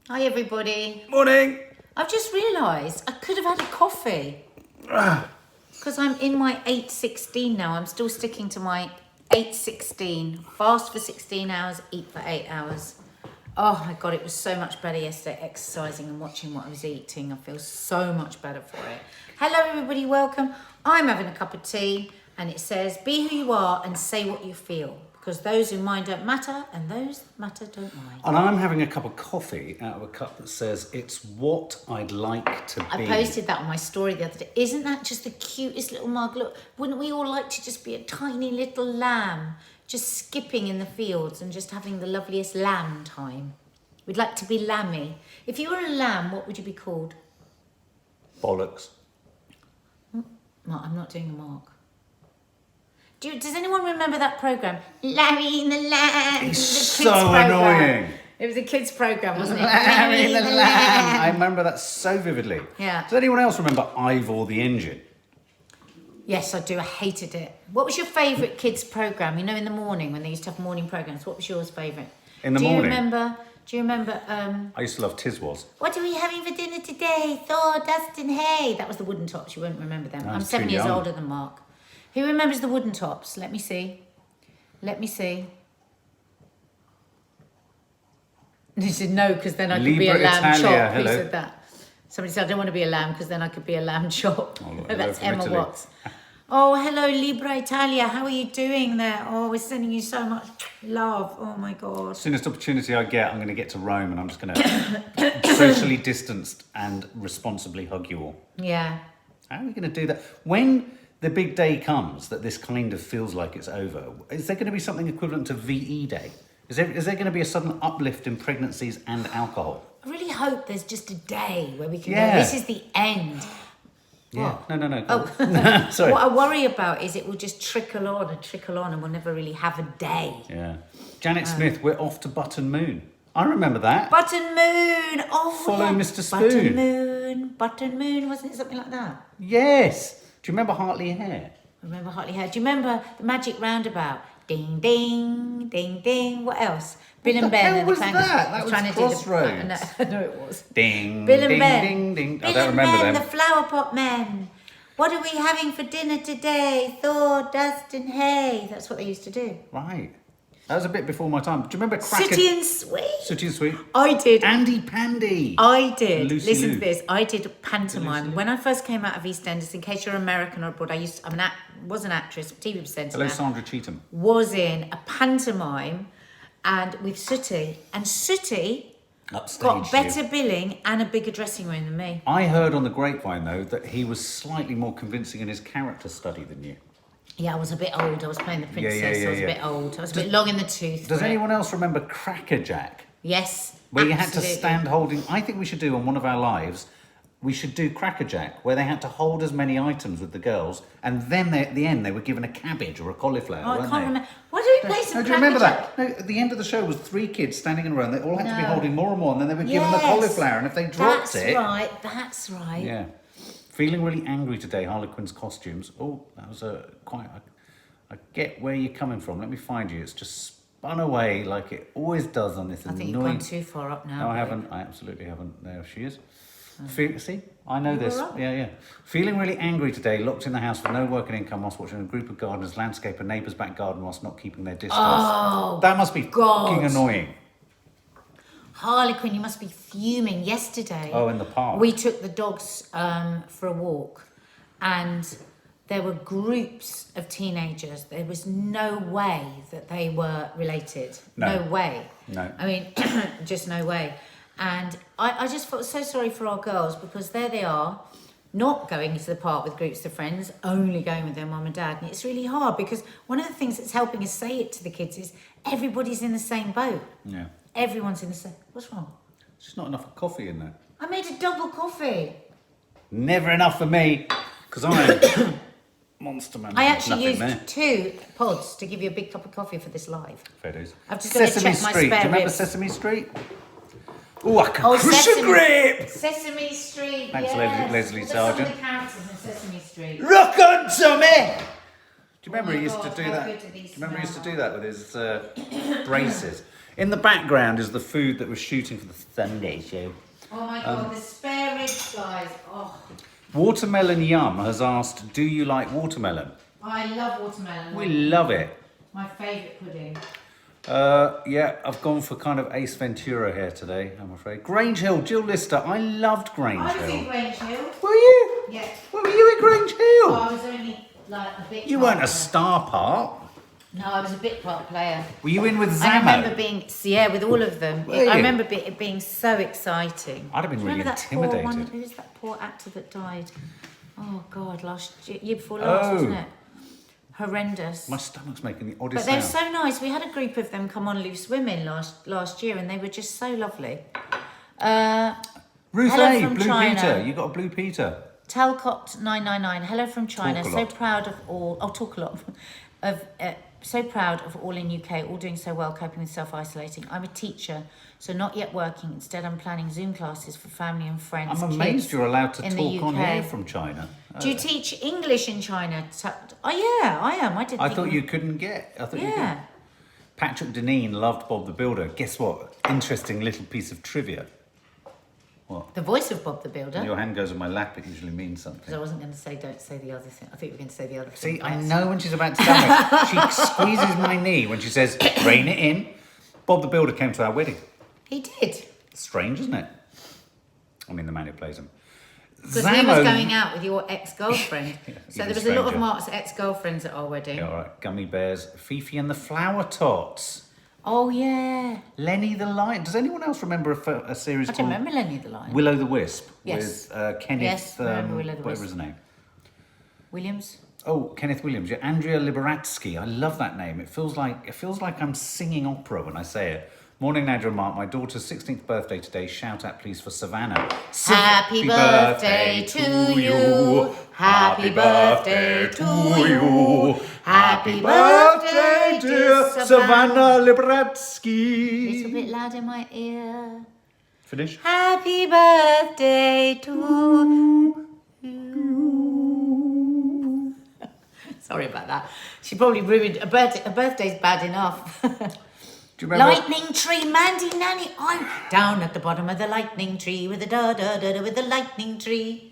Hi everybody. Morning. I've just realised I could have had a coffee. Because I'm in my 8:16 now. I'm still sticking to my 8:16. Fast for 16 hours, eat for 8 hours. Oh my God, it was so much better yesterday exercising and watching what I was eating. I feel so much better for it. Hello everybody, welcome. I'm having a cup of tea and it says, be who you are and say what you feel. Because those who mind don't matter and those that matter don't mind. And I'm having a cup of coffee out of a cup that says, it's what I'd like to be. I posted that on my story the other day. Isn't that just the cutest little mug? Look, wouldn't we all like to just be a tiny little lamb, just skipping in the fields and just having the loveliest lamb time? We'd like to be lammy. If you were a lamb, what would you be called? Bollocks. Mark, I'm not doing a mark. Does anyone remember that programme? Larry and the Lamb. It's so annoying. It was a kids' programme, wasn't it? Larry the Lamb. I remember that so vividly. Yeah. Does anyone else remember Ivor the Engine? Yes, I do. I hated it. What was your favourite kids' programme? You know, in the morning when they used to have morning programmes. What was yours favourite? In the morning? Do you remember? I used to love Tiswas. What are we having for dinner today? Thor, dust and hay. That was the Wooden Tops. You won't remember them. I'm 7 years older than Mark. Who remembers the Wooden Tops? Let me see. He said no, because then I could be a lamb chop. Who said that? Somebody said I don't want to be a lamb because then I could be a lamb chop. Oh, that's Emma Italy. Watts. Oh, hello, Libra Italia. How are you doing there? Oh, we're sending you so much love. Oh, my God. Soonest opportunity I get, I'm going to get to Rome and I'm just going to socially distanced and responsibly hug you all. Yeah. How are we going to do that? When the big day comes that this kind of feels like it's over, is there going to be something equivalent to VE Day? Is there going to be a sudden uplift in pregnancies and alcohol? I really hope there's just a day where we can Yeah. go, this is the end. Yeah. What? No. Oh. Sorry. What I worry about is it will just trickle on and we'll never really have a day. Yeah. Janet Smith, we're off to Button Moon. I remember that. Button Moon! Oh, Follow yeah. Mr. Spoon. Button Moon, wasn't it something like that? Yes. Do you remember Hartley Hare? I remember Hartley Hare. Do you remember the Magic Roundabout? Ding, ding, ding, ding. What else? Bill and Ben. What the hell was that? That was Crossroads. I know it was. Ding, Bill and ding, Ben. ding, ding. Bill I don't and remember Ben, them. the Flower Pot Men. What are we having for dinner today? Thor, dust and hay. That's what they used to do. Right. That was a bit before my time. Do you remember Cracker? City and Sweet. City and Sweet. I did. Andy Pandy. I did. Lucy Listen Lou. to this. I did pantomime. Lucy. When I first came out of EastEnders, in case you're American or abroad, was an actress, TV presenter. Hello, now, Sandra Cheetham. was in a pantomime and with Sooty. And Sooty Upstage got better billing and a bigger dressing room than me. I heard on the grapevine, though, that he was slightly more convincing in his character study than you. Yeah, I was a bit old. I was playing the princess. Yeah, I was a bit old. I was a bit long in the tooth. Does for it. anyone else remember Crackerjack? Yes. Where you had to absolutely. stand holding... I think we should do on one of our lives, we should do Crackerjack, where they had to hold as many items with the girls, and then at the end they were given a cabbage or a cauliflower, Oh, I weren't can't they? remember. Why do we play some No, do you remember Crackerjack? that? No, at the end of the show was 3 kids standing in a row, and they all had to be No. holding more and more, and then they were given the Yes. cauliflower, and if they dropped That's it... right. That's right. Yeah. Feeling really angry today, Harlequin's costumes. Oh, that was I get where you're coming from. Let me find you. It's just spun away like it always does on this I think annoying... you've gone too far up now. No, I haven't. I absolutely haven't. There she is. See? I know You were this. right. Yeah. Feeling really angry today, locked in the house with no work and income whilst watching a group of gardeners landscape a neighbour's back garden whilst not keeping their distance. Oh, that must be God. fucking annoying. Harlequin, you must be fuming. Yesterday, Oh, in the park. we took the dogs for a walk and there were groups of teenagers. There was no way that they were related. No. No way. No. I mean, just no way. And I just felt so sorry for our girls because there they are, not going into the park with groups of friends, only going with their mum and dad. And it's really hard because one of the things that's helping us say it to the kids is everybody's in the same boat. Yeah. Everyone's in the same... What's wrong? There's just not enough coffee in there. I made a double coffee. Never enough for me, because I'm monster man. I actually Nothing used 2 pods to give you a big cup of coffee for this live. Fair dues. I've just got to Sesame check my Street. Do spare you remember ribs. Sesame Street? Oh, I can crush a grip! Sesame Street, Thanks, yes. Leslie Well, there's Sargent. some of the characters in Sesame Street. Rock on, Tommy! Do you remember my he used God, to do how that? good do Do you these remember he used to smell? do that with his braces? In the background is the food that we're shooting for the Sunday show. Oh my God, the spare ribs, guys. Oh, Watermelon Yum has asked, do you like watermelon? I love watermelon. We love it. My favourite pudding. Yeah, I've gone for kind of Ace Ventura here today, I'm afraid. Grange Hill, Jill Lister. I loved Grange I was Hill. in Grange Hill. Were you? Yeah. Where were you in Grange Hill? Oh, I was only like a bit. You weren't a star part. No, I was a bit part player. Were you in with Zamo? I remember being, with all of them. Were you? I remember it being so exciting. I'd have been really Remember that poor intimidated. one? Who's that poor actor that died? Oh God, year before last, wasn't it? Horrendous. My stomach's making the But oddest they were sound. so nice. We had a group of them come on Loose Women last year, and they were just so lovely. Ruth hello A, from Blue China. Peter. You got a Blue Peter. Talcott 999. Hello from China. Talk a So lot. proud of all. I'll talk a lot of. So proud of all in UK, all doing so well, coping with self-isolating. I'm a teacher, so not yet working. Instead, I'm planning Zoom classes for family and friends. I'm amazed kids you're allowed to in the talk on UK. here from China. Do you teach English in China? Oh yeah, I am. I did. I think thought you couldn't get. I thought you Yeah. could. Patrick Deneen loved Bob the Builder. Guess what? Interesting little piece of trivia. What? The voice of Bob the Builder. When your hand goes on my lap, it usually means something. Because I wasn't going to say, don't say the other thing. I think you were going to say the other See, thing. I know when she's about to tell me. She squeezes my knee when she says, rein it in. Bob the Builder came to our wedding. He did. Strange, isn't it? I mean, the man who plays him. Because he was going out with your ex-girlfriend. he So there was was a lot of stranger. Mark's ex-girlfriends at our wedding. Yeah, all right. Gummy Bears, Fifi and the Flower Tots. Oh, yeah. Lenny the Lion. Does anyone else remember a series I don't called remember Lenny the Lion. Willow the Wisp? Yes. With Kenneth, Yes, I remember Willow the whatever Wisp. his name. Williams? Oh, Kenneth Williams. Yeah, Andrea Liberatsky. I love that name. It feels like I'm singing opera when I say it. Morning, Nadia and Mark. My daughter's 16th birthday today. Shout out, please, for Savannah. Happy birthday to you. Happy birthday to you. Happy birthday, dear Savannah Little Liberatsky. bit loud in my ear. Finish. Happy birthday to you. Sorry about that. She probably ruined a birthday. A birthday's bad enough. Do you remember? Lightning tree, Mandy Nanny. I'm down at the bottom of the lightning tree with the da da da da with the lightning tree.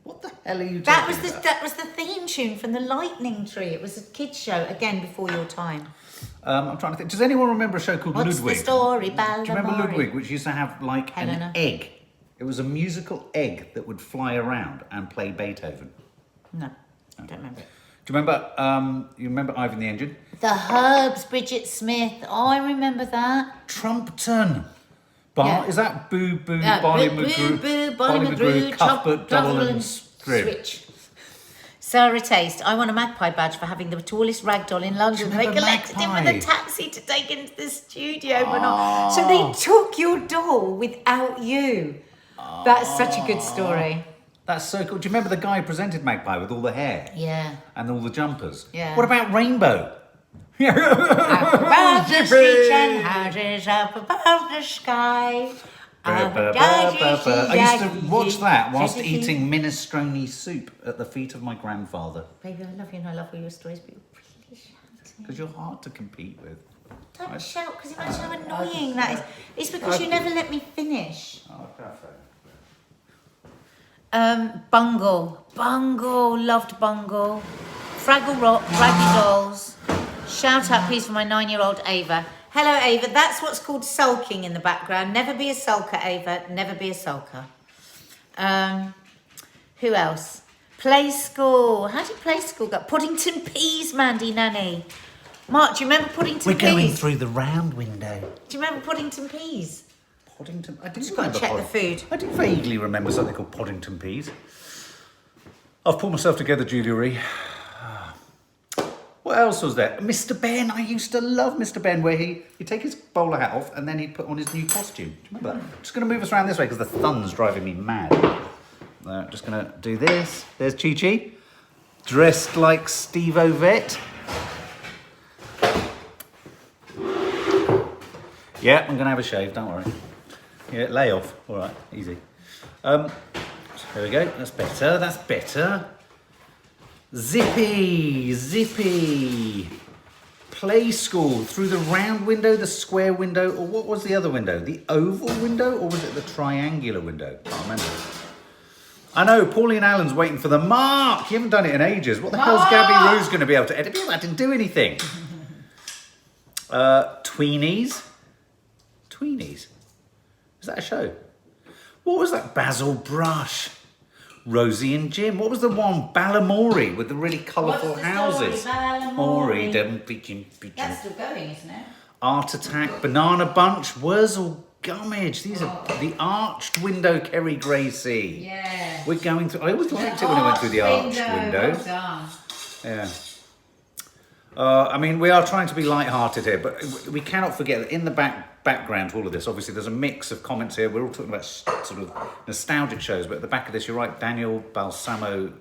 What the hell are you That talking was about? that was the theme tune from the Lightning Tree. It was a kids show again before your time. I'm trying to think. Does anyone remember a show called What's Ludwig? the story, Do you remember Baldemar? Ludwig, which used to have like Helena. an egg? It was a musical egg that would fly around and play Beethoven. No, I don't remember. Do you remember? You remember Ivan the Engine? The Herbs, Bridget Smith. Oh, I remember that. Trumpton. Yeah. Is that Boo Boo, Barley Boo, McGrew, boo, Barley McGrew, Cuthbert, Double and Switch. Sarah Taste, I won a magpie badge for having the tallest ragdoll in London. Do you They remember collected him with Magpie? a taxi to take him to the studio. So they took your doll without you. That's such a good story. That's so cool. Do you remember the guy who presented Magpie with all the hair Yeah. and all the jumpers? Yeah. What about Rainbow? Up above the streets and houses up above the sky. I used to watch that whilst eating minestrone soup at the feet of my grandfather. Baby, I love you and I love all your stories, but you're really shouting. Because you're hard to compete with. Don't shout, because imagine how annoying that is. It's because you never let me finish. Oh, perfect. Bungle, loved Bungle. Fraggle Rock, Raggy Dolls. Shout out, please, for my 9-year-old Ava. Hello, Ava. That's what's called sulking in the background. Never be a sulker, Ava. Never be a sulker. Who else? Play School. How did Play School go? Puddington Peas, Mandy Nanny. Mark, do you remember Puddington We're Peas? going through the round window. Do you remember Puddington Peas? Poddington. I didn't Just got to check the food. I do vaguely remember something called Poddington Peas. I've pulled myself together, Julia Ree. What else was there? Mr. Ben. I used to love Mr. Ben, where he'd take his bowler hat off and then he'd put on his new costume. Do you remember that? I'm just going to move us around this way because the thun's driving me mad. Just going to do this. There's Chi Chi, dressed like Steve Ovett. Yeah, I'm going to have a shave, don't worry. Yeah, lay off. All right, easy. There we go. That's better. That's better. Zippy. play school through the round window, the square window, or what was the other window? The oval window, or was it the triangular window? Can't remember. I know, Pauline Allen's waiting for the mark. You haven't done it in ages. What the hell's Gabby Rue's going to be able to edit? I didn't do anything. Tweenies? Tweenies? Is that a show? What was that? Basil Brush. Rosie and Jim. What was the one? Ballamori with the really colourful houses. Ballamori. That's still going, isn't it? Art Attack, Banana Bunch, Wurzel Gummidge. These are the arched window, Kerry Gracie. Yeah. We're going through. I always liked it when I went through the arched window. Well done. Yeah. I mean, we are trying to be light-hearted here, but we cannot forget that in the background to all of this, obviously, there's a mix of comments here. We're all talking about sort of nostalgic shows, but at the back of this, you're right, Daniel Balsamo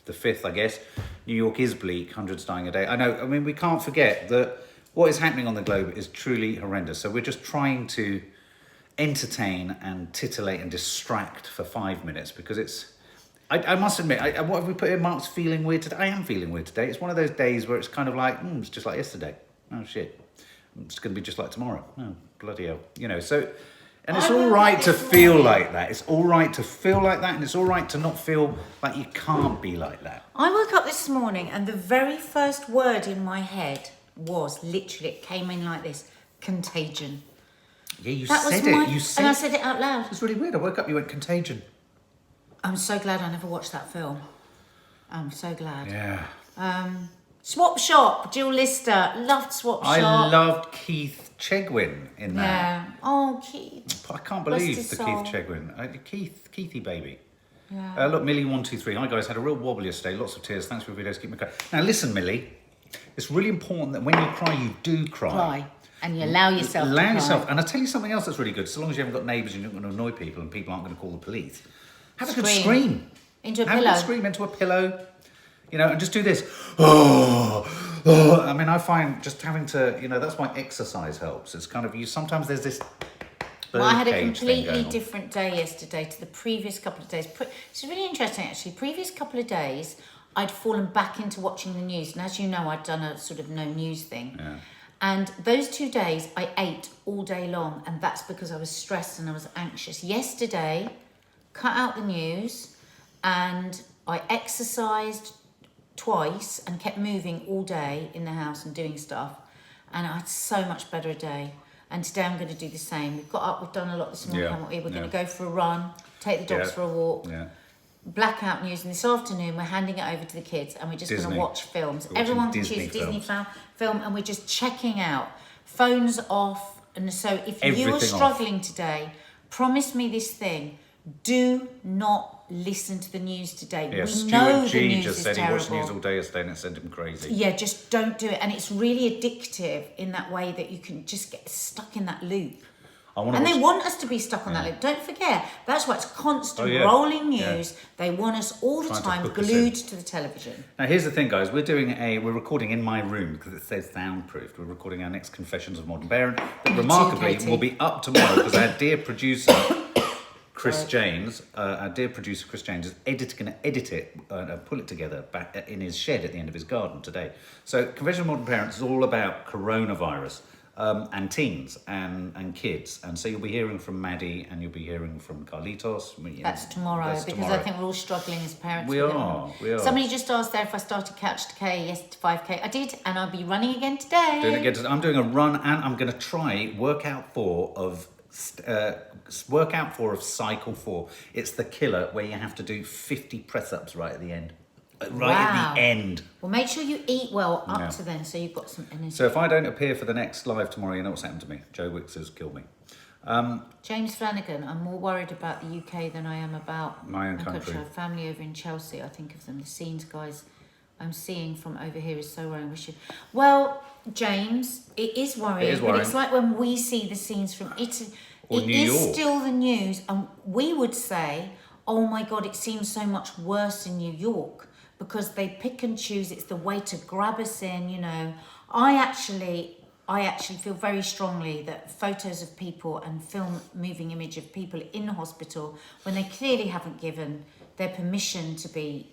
V, I guess. New York is bleak, hundreds dying a day. I know, I mean, we can't forget that what is happening on the globe is truly horrendous. So we're just trying to entertain and titillate and distract for 5 minutes because it's... I must admit, what have we put in? Mark's feeling weird today. I am feeling weird today. It's one of those days where it's kind of like, it's just like yesterday. Oh, shit. It's going to be just like tomorrow. Oh, bloody hell. You know, so... And it's all right to feel like that. It's all right to feel like that, and it's all right to not feel like you can't be like that. I woke up this morning and the very first word in my head was, literally, it came in like this, contagion. Yeah, you said it. You said and I said it out loud. It's really weird. I woke up, you went contagion. I'm so glad I never watched that film. I'm so glad. Yeah. Swap Shop, Jill Lister, loved Swap Shop. I loved Keith Chegwin in that. Yeah. Oh, Keith. I can't believe the soul. Keith Chegwin. Keithy baby. Yeah. Look, Millie123. Hi guys, had a real wobble yesterday. Lots of tears. Thanks for your videos. Keep me crying. Now listen, Millie. It's really important that when you cry, you do cry. Cry. And you allow yourself to Allow cry. yourself. And I'll tell you something else that's really good. So long as you haven't got neighbours and you're not going to annoy people and people aren't going to call the police. Have a good scream. Into a Have pillow. a good scream into a pillow. You know, and just do this. Oh. I mean, I find just having to, you know, that's why exercise helps. It's kind of, sometimes there's this... Well, I had a completely different day yesterday to the previous couple of days. It's really interesting, actually. Previous couple of days, I'd fallen back into watching the news. And as you know, I'd done a sort of no news thing. Yeah. And those 2 days, I ate all day long. And that's because I was stressed and I was anxious. Yesterday, cut out the news and I exercised twice and kept moving all day in the house and doing stuff. And I had so much better a day. And today I'm going to do the same. We've got up, we've done a lot this morning, haven't we? We're going to go for a run, take the dogs for a walk. Yeah. Blackout news, and this afternoon we're handing it over to the kids and we're just going to watch films. Everyone can choose a Disney film and we're just checking out. Phones off. And so if you are struggling today, promise me this thing. Do not listen to the news today. Yeah, we know the news just is said terrible. He watched news all day yesterday and it sent him crazy. Yeah, just don't do it. And it's really addictive in that way that you can just get stuck in that loop. They want us to be stuck on that loop. Don't forget, that's why it's constant rolling news. Yeah. They want us all the time glued to the television. Now, here's the thing, guys. We're recording in my room because it says soundproofed. We're recording our next Confessions of a Modern Parent that remarkably will be up tomorrow because our dear producer, Chris James, is going to edit it and pull it together back in his shed at the end of his garden today. So Confessions of Modern Parents is all about coronavirus. And teens and kids, and so you'll be hearing from Maddie and you'll be hearing from Carlitos. That's tomorrow I think we're all struggling as parents. We are. Somebody just asked there if I started Couch to K. Yes, to 5K. I did, and I'll be running again today. I'm doing a run, and I'm going to try workout 4 of cycle 4. It's the killer where you have to do 50 press-ups right at the end. At the end. Well, make sure you eat well up to then, so you've got some energy. So if I don't appear for the next live tomorrow, you know what's happened to me. Joe Wicks has killed me. James Flanagan, I'm more worried about the UK than I am about my own country. I have family over in Chelsea. I think of them. The scenes, guys, I'm seeing from over here is so worrying. Well, James, it is worrying. But it's like when we see the scenes from Italy. Or New York. It is still the news, and we would say, oh my God, it seems so much worse in New York. Because they pick and choose, it's the way to grab us in, you know. I actually feel very strongly that photos of people and film moving image of people in hospital when they clearly haven't given their permission to be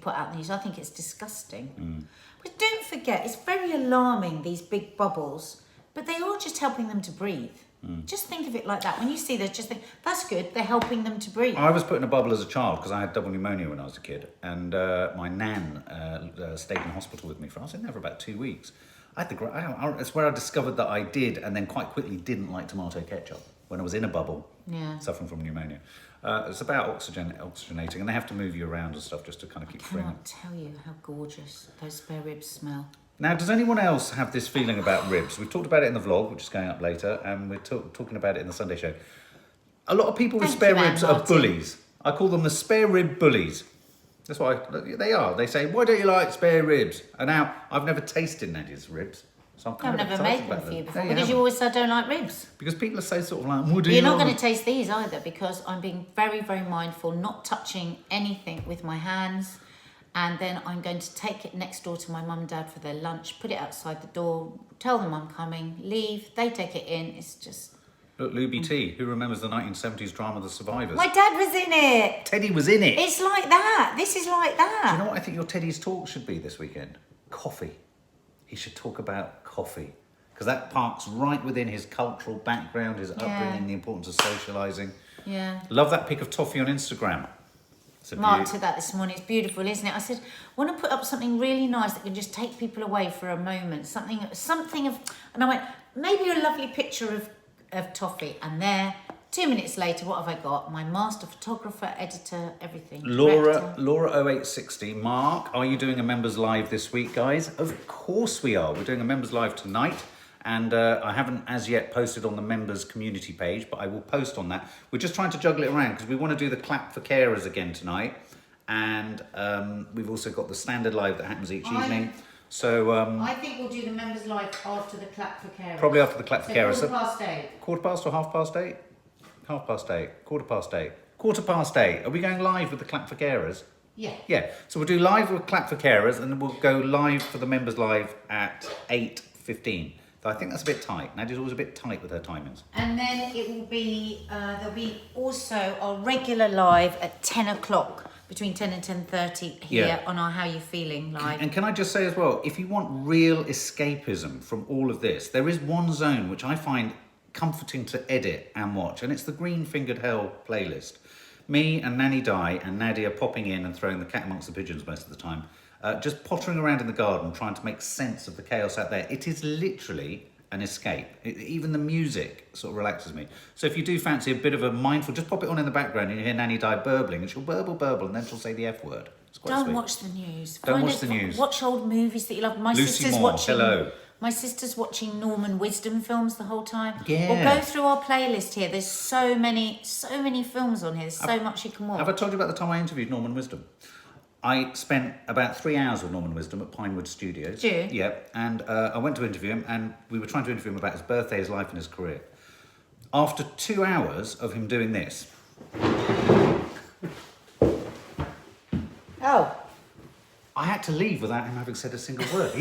put out in the news, I think it's disgusting. But don't forget, it's very alarming, these big bubbles, but they are just helping them to breathe. Just think of it like that. When you see this, just think, that's good, they're helping them to breathe. I was put in a bubble as a child because I had double pneumonia when I was a kid, and my nan stayed in hospital with me I was in there for about 2 weeks. It's where I discovered that I did, and then quite quickly didn't like tomato ketchup when I was in a bubble, suffering from pneumonia. It's about oxygenating, and they have to move you around and stuff just to kind of keep freeing. I cannot tell you how gorgeous those spare ribs smell. Now, does anyone else have this feeling about ribs? We've talked about it in the vlog, which is going up later, and we're talking about it in the Sunday show. A lot of people with spare ribs are bullies. I call them the spare rib bullies. That's what they are. They say, why don't you like spare ribs? And now, I've never tasted Nadia's ribs. So I'm kind I've of never made them for you before, because you always say I don't like ribs. Because people are so sort of like, what do You're you not like? going to taste these either, because I'm being very, very mindful, not touching anything with my hands. And then I'm going to take it next door to my mum and dad for their lunch, put it outside the door, tell them I'm coming, leave, they take it in. It's just... Look, Luby T, who remembers the 1970s drama The Survivors? My dad was in it. Teddy was in it. It's like that. This is like that. Do you know what I think your Teddy's talk should be this weekend? Coffee. He should talk about coffee. Because that parks right within his cultural background, his upbringing, the importance of socialising. Yeah. Love that pic of toffee on Instagram. Mark said that this morning. It's beautiful, isn't it? I said, I want to put up something really nice that can just take people away for a moment. Something of... And I went, maybe a lovely picture of toffee. And there, 2 minutes later, what have I got? My master photographer, editor, everything. Laura 0860. Mark, are you doing a members live this week, guys? Of course we are. We're doing a members live tonight. And I haven't as yet posted on the members community page, but I will post on that. We're just trying to juggle it around because we want to do the clap for carers again tonight. And we've also got the standard live that happens each evening. So I think we'll do the members live after the clap for carers. Probably after the clap for carers. Quarter past 8. Quarter past or half past 8? Half past 8. Quarter past 8. Quarter past 8. Are we going live with the clap for carers? Yeah. Yeah. So we'll do live with clap for carers, and then we'll go live for the members live at 8:15. I think that's a bit tight. Nadia's always a bit tight with her timings. And then it will be, there'll be also our regular live at 10 o'clock, between 10 and 10:30 here on our How You Feeling live. And can I just say as well, if you want real escapism from all of this, there is one zone which I find comforting to edit and watch, and it's the Green Fingered Hell playlist. Me and Nanny Di and Nadia popping in and throwing the cat amongst the pigeons most of the time. Just pottering around in the garden, trying to make sense of the chaos out there. It is literally an escape. Even the music sort of relaxes me. So if you do fancy a bit of a mindful, just pop it on in the background and you hear Nanny Di burbling, and she'll burble, and then she'll say the F word. It's quite Don't sweet. watch the news. Don't watch the news. Watch old movies that you love. My Lucy sister's Moore, watching. hello. My sister's watching Norman Wisdom films the whole time. Yeah. Or go through our playlist here. There's so many films on here. There's so much you can watch. Have I told you about the time I interviewed Norman Wisdom? I spent about 3 hours with Norman Wisdom at Pinewood Studios. Did you? Yep. And I went to interview him, and we were trying to interview him about his birthday, his life, and his career. After 2 hours of him doing this, I had to leave without him having said a single word.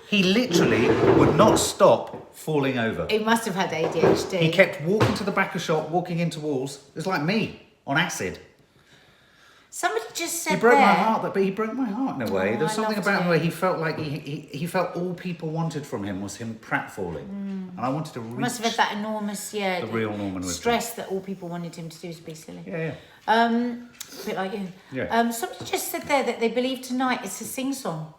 He literally would not stop falling over. He must have had ADHD. He kept walking to the back of shop, walking into walls. It was like me on acid. Somebody just said He broke there, my heart, but he broke my heart in a way. Oh, There was I something loved about him it. where he felt like he felt all people wanted from him was him pratfalling. And I wanted to reach must have had that enormous, the real Norman Wisdom. stress that all people wanted him to do is be silly. Yeah. A bit like you. Yeah. Somebody just said there that they believe tonight it's a sing-song.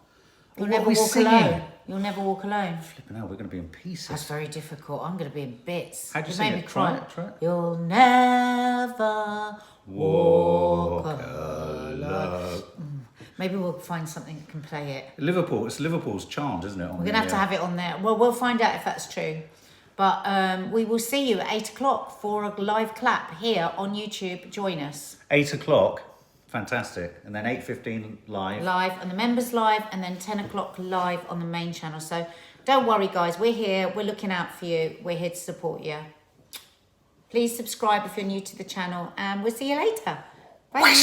You'll What are never we walk singing? alone. You'll never walk alone. Flipping hell, we're going to be in pieces. That's very difficult. I'm going to be in bits. How'd you It sing made it? me Try cry. it, try it. You'll never walk Walk alone. Maybe we'll find something that can play it. Liverpool, it's Liverpool's chant, isn't it? We're going to have it on there. Well, we'll find out if that's true. But we will see you at 8 o'clock for a live clap here on YouTube. Join us. 8 o'clock, fantastic. And then 8:15 live. Live, and the members live, and then 10 o'clock live on the main channel. So don't worry, guys. We're here. We're looking out for you. We're here to support you. Please subscribe if you're new to the channel, and we'll see you later. Bye.